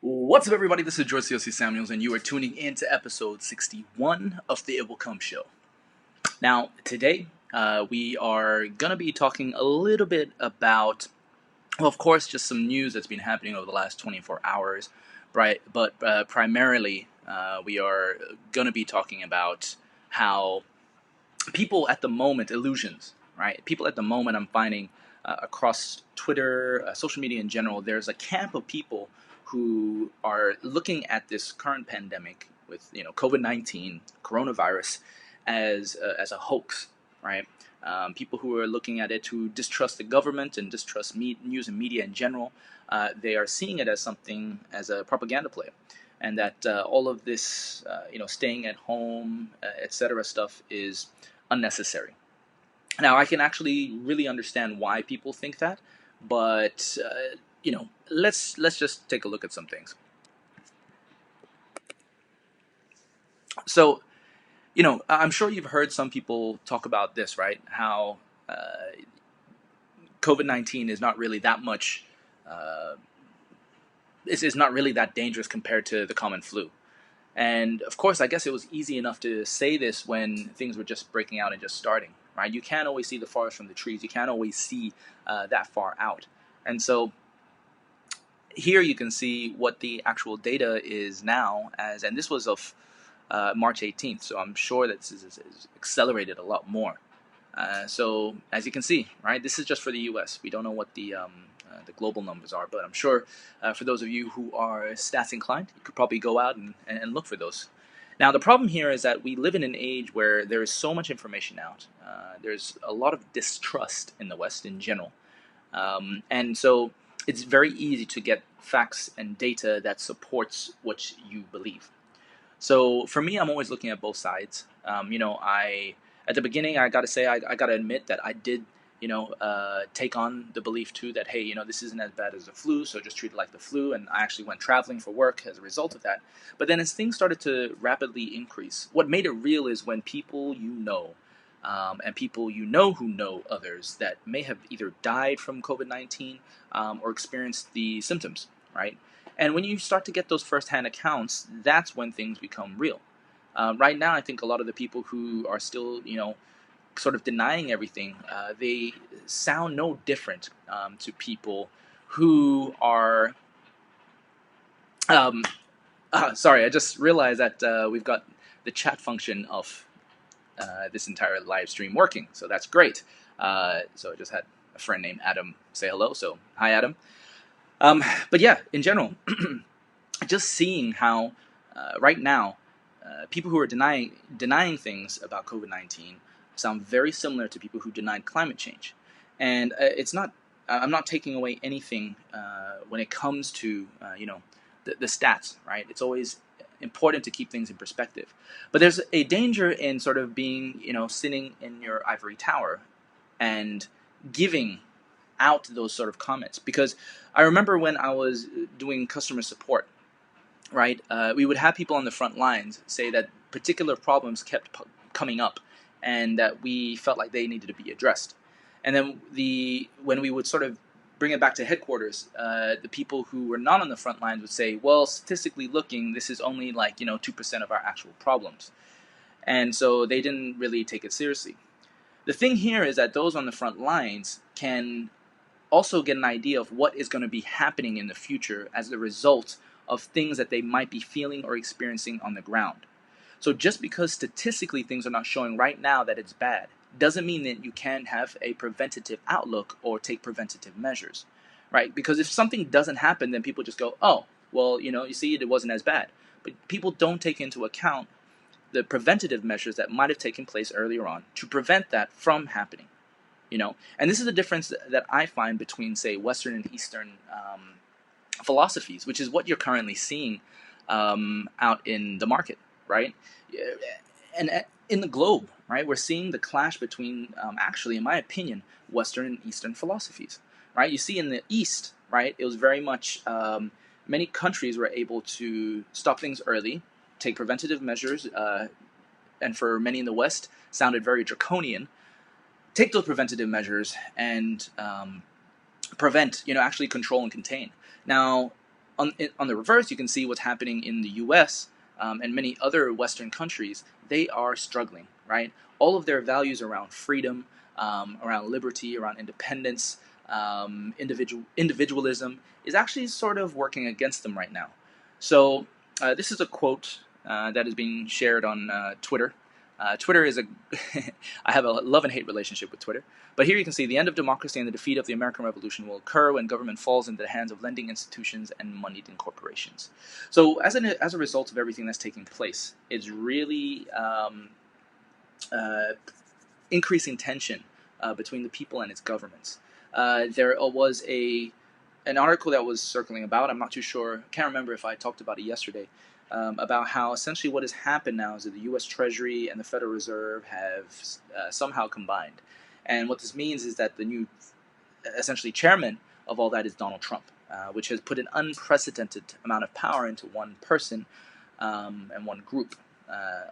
What's up, everybody? This is George C.O.C. Samuels, and you are tuning in to episode 61 of The It Will Come Show. Now, today, we are going to be talking a little bit about, well, of course, just some news that's been happening over the last 24 hours, right? But primarily, we are going to be talking about how people at the moment, illusions, right? People at the moment, I'm finding across Twitter, social media in general, there's a camp of people who are looking at this current pandemic with COVID-19, coronavirus, as a hoax, right? People who are looking at it who distrust the government and distrust news and media in general, they are seeing it as something, as a propaganda play, and that all of this, staying at home, etc. stuff is unnecessary. Now, I can actually really understand why people think that, but let's just take a look at some things. So, I'm sure you've heard some people talk about this, right? How COVID-19 is not really that much. Is not really that dangerous compared to the common flu. And of course, I guess it was easy enough to say this when things were just breaking out and just starting, right? You can't always see the forest from the trees. You can't always see that far out. And so here you can see what the actual data is now as, and this was of March 18th, so I'm sure that this is accelerated a lot more. So as you can see, right, this is just for the U.S. We don't know what the global numbers are, but I'm sure for those of you who are stats inclined, you could probably go out and look for those. Now, the problem here is that we live in an age where there is so much information out. There's a lot of distrust in the West in general. And so it's very easy to get facts and data that supports what you believe. So for me, I'm always looking at both sides. At the beginning, I got to say, I got to admit that I did, take on the belief too that, hey, this isn't as bad as the flu, so just treat it like the flu. And I actually went traveling for work as a result of that. But then as things started to rapidly increase, what made it real is when people and people who know others that may have either died from COVID-19 or experienced the symptoms, right? And when you start to get those firsthand accounts, that's when things become real. Right now, I think a lot of the people who are still, sort of denying everything, they sound no different to people who are. Sorry, I just realized that we've got the chat function of this entire live stream working, so that's great. So I just had a friend named Adam say hello, so hi, Adam. But yeah, in general, just seeing how right now people who are denying things about COVID-19 sound very similar to people who denied climate change. And it's not, I'm not taking away anything when it comes to, the stats, right? It's always important to keep things in perspective. But there's a danger in sort of being, sitting in your ivory tower and giving out those sort of comments. Because I remember when I was doing customer support, right, we would have people on the front lines say that particular problems kept coming up and that we felt like they needed to be addressed. And then when we would sort of bring it back to headquarters, the people who were not on the front lines would say, well, statistically looking, this is only like 2% of our actual problems. And so they didn't really take it seriously. The thing here is that those on the front lines can also get an idea of what is going to be happening in the future as a result of things that they might be feeling or experiencing on the ground. So just because statistically things are not showing right now that it's bad, doesn't mean that you can't have a preventative outlook or take preventative measures, right? Because if something doesn't happen, then people just go, oh, well, you see, it wasn't as bad. But people don't take into account the preventative measures that might have taken place earlier on to prevent that from happening, And this is the difference that I find between, say, Western and Eastern philosophies, which is what you're currently seeing out in the market, right? And in the globe, right, we're seeing the clash between, actually, in my opinion, Western and Eastern philosophies, right? You see in the East, right, it was very much, many countries were able to stop things early, take preventative measures, and for many in the West, sounded very draconian, take those preventative measures and prevent, actually control and contain. Now, On the reverse, you can see what's happening in the U.S. And many other Western countries. They are struggling, right? All of their values around freedom, around liberty, around independence, individualism is actually sort of working against them right now. So this is a quote that is being shared on Twitter. Twitter is I have a love and hate relationship with Twitter. But here you can see the end of democracy and the defeat of the American Revolution will occur when government falls into the hands of lending institutions and moneyed in corporations. So as a result of everything that's taking place, it's really increasing tension between the people and its governments. There was an article that was circling about, I'm not too sure, can't remember if I talked about it yesterday, about how essentially what has happened now is that the U.S. Treasury and the Federal Reserve have somehow combined. And what this means is that the new, essentially, chairman of all that is Donald Trump, which has put an unprecedented amount of power into one person and one group,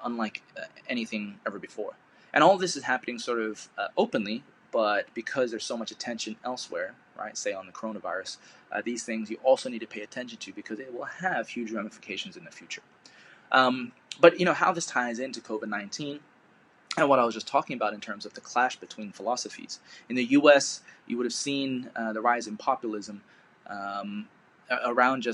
unlike anything ever before. And all of this is happening sort of openly, but because there's so much attention elsewhere, right, say on the coronavirus, these things you also need to pay attention to because it will have huge ramifications in the future. But how this ties into COVID-19 and what I was just talking about in terms of the clash between philosophies. In the U.S., you would have seen the rise in populism around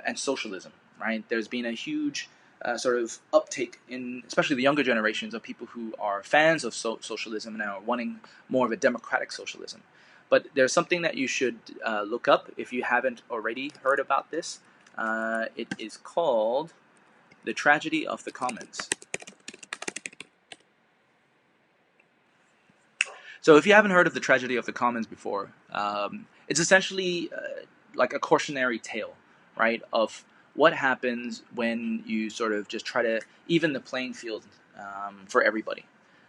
and socialism, right? There's been a huge sort of uptake in, especially the younger generations, of people who are fans of socialism and are wanting more of a democratic socialism. But there's something that you should look up if you haven't already heard about this. It is called The Tragedy of the Commons. So if you haven't heard of The Tragedy of the Commons before, it's essentially like a cautionary tale, right, of what happens when you sort of just try to even the playing field for everybody.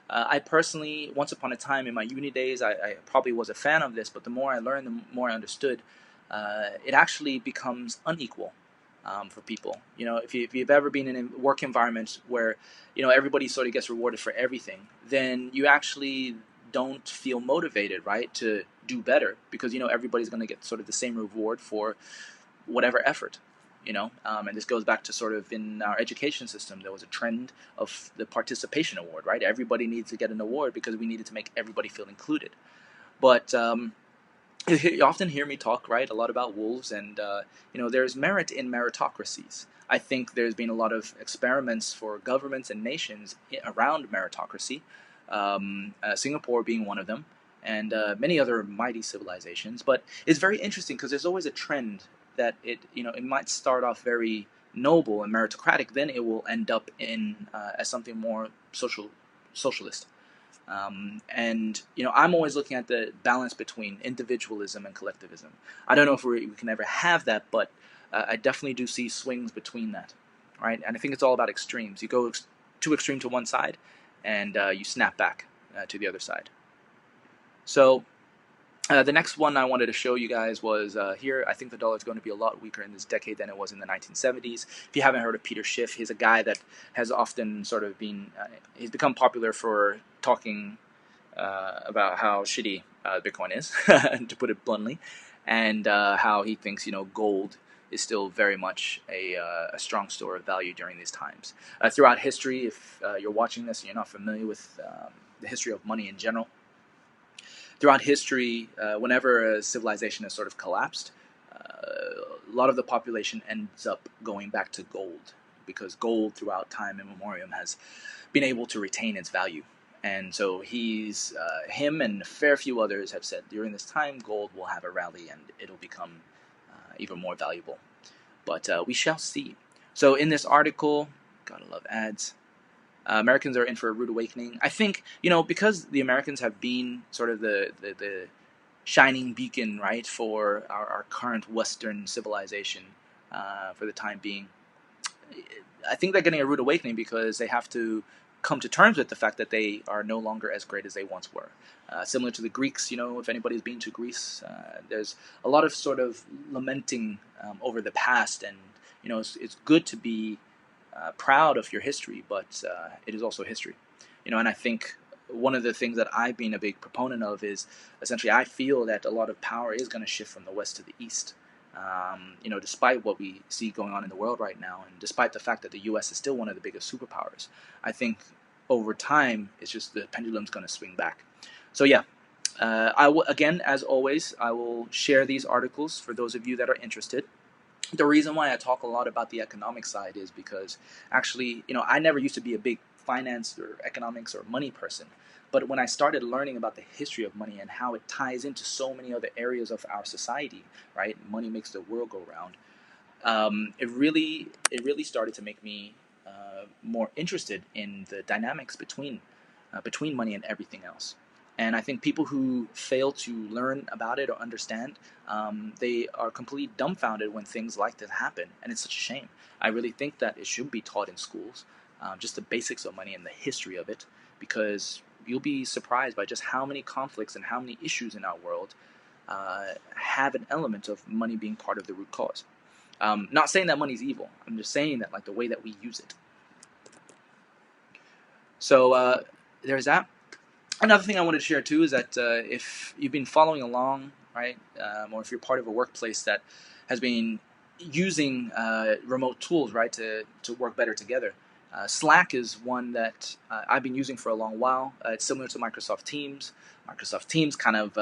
I personally, once upon a time in my uni days, I probably was a fan of this, but the more I learned, the more I understood, it actually becomes unequal for people. If you've ever been in a work environment where, everybody sort of gets rewarded for everything, then you actually don't feel motivated, right, to do better because, everybody's going to get sort of the same reward for whatever effort. And this goes back to sort of in our education system, there was a trend of the participation award, right? Everybody needs to get an award because we needed to make everybody feel included. But you often hear me talk, right, a lot about wolves, and there's merit in meritocracies. I think there's been a lot of experiments for governments and nations around meritocracy, Singapore being one of them, and many other mighty civilizations. But it's very interesting because there's always a trend that it might start off very noble and meritocratic, then it will end up in as something more socialist. And I'm always looking at the balance between individualism and collectivism. I don't know if we can ever have that, but I definitely do see swings between that, right? And I think it's all about extremes. You go too extreme to one side, and you snap back to the other side. So the next one I wanted to show you guys was here. I think the dollar is going to be a lot weaker in this decade than it was in the 1970s. If you haven't heard of Peter Schiff, he's a guy that has often sort of been, he's become popular for talking about how shitty Bitcoin is, to put it bluntly, and how he thinks, gold is still very much a strong store of value during these times. Throughout history, if you're watching this and you're not familiar with the history of money in general, throughout history, whenever a civilization has sort of collapsed, a lot of the population ends up going back to gold because gold throughout time immemorial has been able to retain its value. And so him and a fair few others have said during this time gold will have a rally and it'll become even more valuable. But we shall see. So in this article, gotta love ads, Americans are in for a rude awakening. I think, because the Americans have been sort of the shining beacon, right, for our current Western civilization for the time being, I think they're getting a rude awakening because they have to come to terms with the fact that they are no longer as great as they once were. Similar to the Greeks, if anybody's been to Greece, there's a lot of sort of lamenting over the past, and it's good to be proud of your history, but it is also history. And I think one of the things that I've been a big proponent of is essentially I feel that a lot of power is going to shift from the west to the east. Despite what we see going on in the world right now, and despite the fact that the U.S. is still one of the biggest superpowers, I think over time it's just the pendulum's going to swing back. So yeah, again, as always, I will share these articles for those of you that are interested. The reason why I talk a lot about the economic side is because actually, I never used to be a big finance or economics or money person. But when I started learning about the history of money and how it ties into so many other areas of our society, right? Money makes the world go round. It really started to make me more interested in the dynamics between money and everything else. And I think people who fail to learn about it or understand, they are completely dumbfounded when things like this happen. And it's such a shame. I really think that it should be taught in schools, just the basics of money and the history of it, because you'll be surprised by just how many conflicts and how many issues in our world have an element of money being part of the root cause. Not saying that money's evil. I'm just saying that the way that we use it. So there's that. Another thing I wanted to share too is that if you've been following along, right, or if you're part of a workplace that has been using remote tools, right, to work better together, Slack is one that I've been using for a long while. It's similar to Microsoft Teams. Microsoft Teams kind of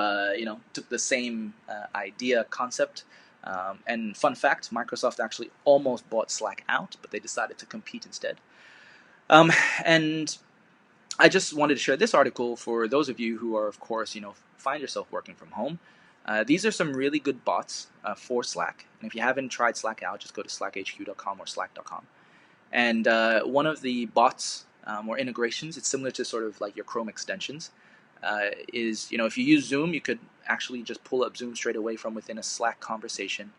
took the same idea concept. And fun fact, Microsoft actually almost bought Slack out, but they decided to compete instead. And I just wanted to share this article for those of you who are, of course, find yourself working from home. These are some really good bots for Slack. And if you haven't tried Slack out, just go to slackhq.com or slack.com. And one of the bots or integrations, it's similar to sort of like your Chrome extensions, is, if you use Zoom, you could actually just pull up Zoom straight away from within a Slack conversation.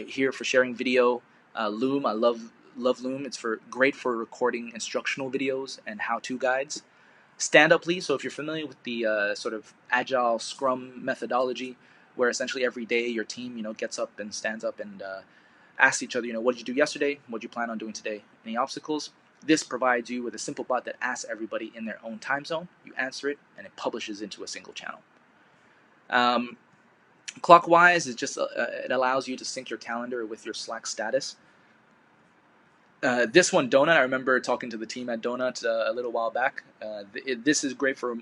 Here for sharing video, Loom, I love Loom. It's great for recording instructional videos and how-to guides. Stand-Uply, so if you're familiar with the sort of agile Scrum methodology, where essentially every day your team, gets up and stands up and asks each other, what did you do yesterday? What do you plan on doing today? Any obstacles? This provides you with a simple bot that asks everybody in their own time zone. You answer it, and it publishes into a single channel. Clockwise is just it allows you to sync your calendar with your Slack status. This one, Donut, I remember talking to the team at Donut a little while back. This is great for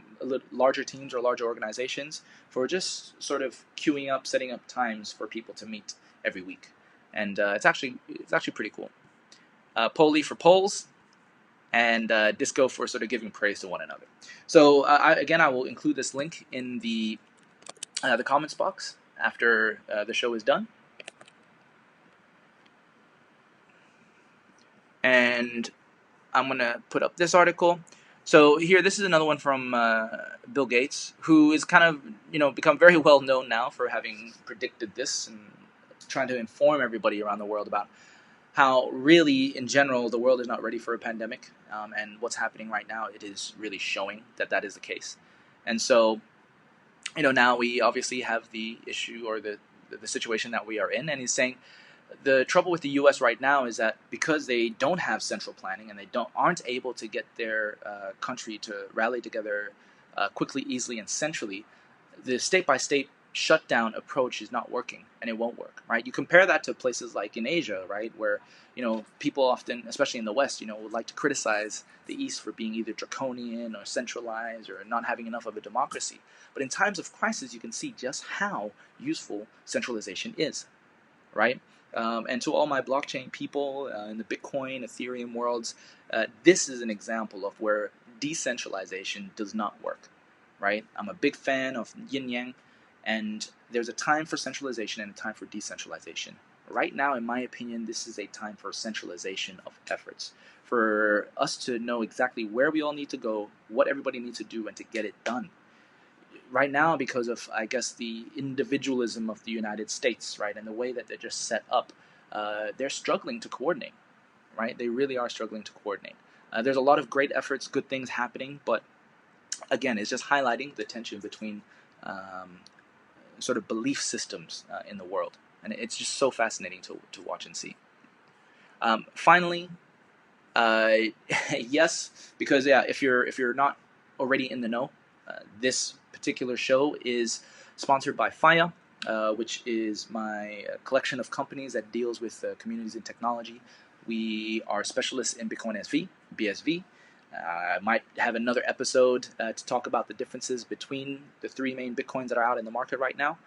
larger teams or larger organizations for just sort of queuing up, setting up times for people to meet every week. And it's actually pretty cool. Polly for polls, and Disco for sort of giving praise to one another. So I will include this link in the comments box after the show is done. And I'm going to put up this article. So here, this is another one from Bill Gates, who is kind of, become very well known now for having predicted this and trying to inform everybody around the world about how really, in general, the world is not ready for a pandemic. And what's happening right now, it is really showing that is the case. And so, now we obviously have the issue or the situation that we are in. And he's saying the trouble with the U.S. right now is that because they don't have central planning and they aren't able to get their country to rally together quickly, easily, and centrally, the state-by-state shutdown approach is not working, and it won't work, right? You compare that to places like in Asia, right, where people often, especially in the West, would like to criticize the East for being either draconian or centralized or not having enough of a democracy. But in times of crisis, you can see just how useful centralization is, right? And to all my blockchain people in the Bitcoin, Ethereum worlds, this is an example of where decentralization does not work, right? I'm a big fan of yin-yang, and there's a time for centralization and a time for decentralization. Right now, in my opinion, this is a time for centralization of efforts, for us to know exactly where we all need to go, what everybody needs to do, and to get it done. Right now, because of, I guess, the individualism of the United States, right, and the way that they're just set up, they're struggling to coordinate, right? They really are struggling to coordinate. There's a lot of great efforts, good things happening, but again, it's just highlighting the tension between sort of belief systems in the world, and it's just so fascinating to watch and see. Finally, yes, because if you're not already in the know, this particular show is sponsored by Faya. which is my collection of companies that deals with communities in technology. We are specialists in Bitcoin SV, BSV. I might have another episode to talk about the differences between the three main Bitcoins that are out in the market right now.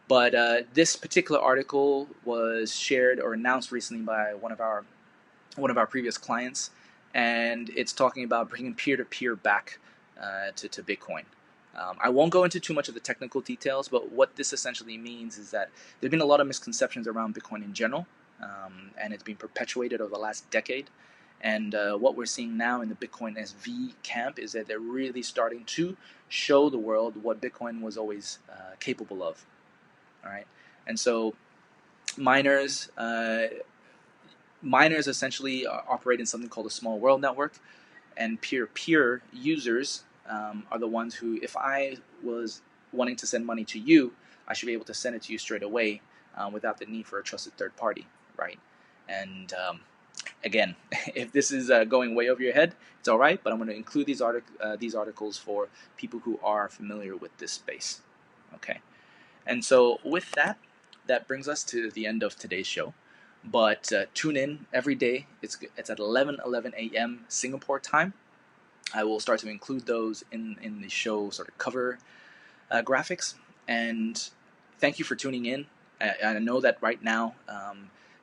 But this particular article was shared or announced recently by one of our previous clients, and it's talking about bringing peer-to-peer back to Bitcoin. I won't go into too much of the technical details, but what this essentially means is that there have been a lot of misconceptions around Bitcoin in general, and it's been perpetuated over the last decade. And what we're seeing now in the Bitcoin SV camp is that they're really starting to show the world what Bitcoin was always capable of. All right, and so miners essentially operate in something called a small world network, and peer-to-peer users are the ones who, if I was wanting to send money to you, I should be able to send it to you straight away without the need for a trusted third party, right? And again, if this is going way over your head, it's all right, but I'm going to include these articles for people who are familiar with this space, okay? And so with that, that brings us to the end of today's show. But tune in every day. It's at 11:11 a.m. Singapore time. I will start to include those in the show sort of cover graphics. And thank you for tuning in. I know that right now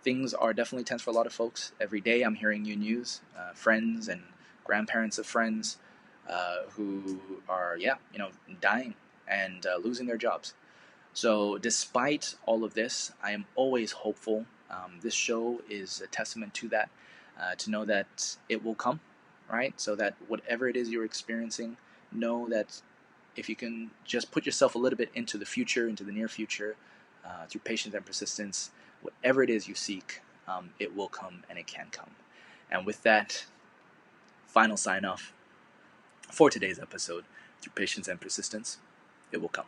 things are definitely tense for a lot of folks. Every day I'm hearing new news, friends and grandparents of friends who are, dying and losing their jobs. So despite all of this, I am always hopeful. This show is a testament to that, to know that it will come, right? So that whatever it is you're experiencing, know that if you can just put yourself a little bit into the future, into the near future, through patience and persistence, whatever it is you seek, it will come and it can come. And with that, final sign off for today's episode, through patience and persistence, it will come.